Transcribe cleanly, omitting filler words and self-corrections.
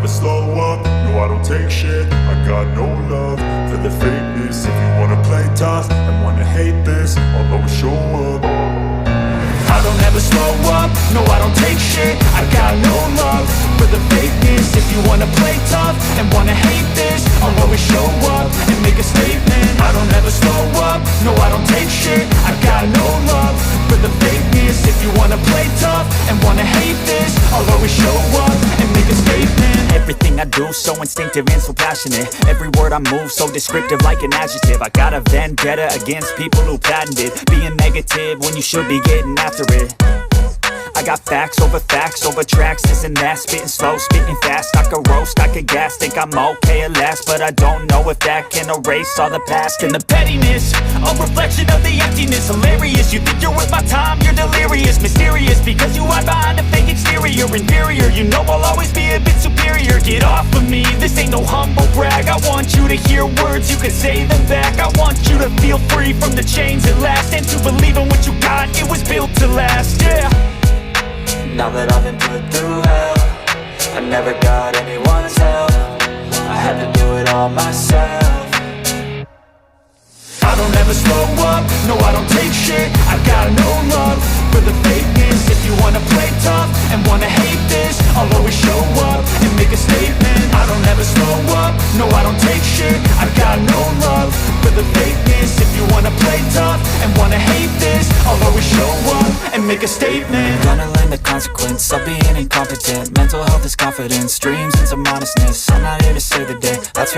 never slow up, no I don't take shit. I got no love for the fakeness. If you wanna play tough and wanna hate this, I'll always show up. I don't ever slow up, no I don't take shit. I got no love for the fakeness. If you wanna play tough and wanna hate this, I'll always show up and make a statement. I don't ever slow up, no I don't take shit. I got no love for the fakeness. If you wanna play tough and wanna hate this, I'll always show up and make a statement. Everything I do so instinctive and so passionate. Every word I move so descriptive like an adjective. I got a vendetta against people who patented being negative when you should be getting after it. I got facts over tracks, this and that. Spitting slow, spitting fast. I could roast, I could gas. Think I'm okay at last, but I don't know if that can erase all the past. And the pettiness, a reflection of the emptiness. Hilarious, you think you're worth my time, you're delirious. Mysterious, because you hide behind a fake exterior. Inferior, you know I'll always be a bit superior. Get off of me, this ain't no humble brag. I want you to hear words, you can say them back. I want you to feel free from the chains at last, and to believe in what you got, it was built to last, yeah. Now that I've been put through hell, I never got anyone's help. I had to do it all myself. I don't ever slow up, no I don't take shit. I got no love for the fakeness. If you wanna play tough and wanna hate this, I'll always show up and make a statement. I don't ever slow up, no I don't take shit. I got no love for the fakeness. If you wanna play tough and wanna hate this, I'll always show up and make a statement. Gonna learn the consequence of being incompetent. Mental health is confidence, dreams and some honestness. I'm not here to save the day, that's for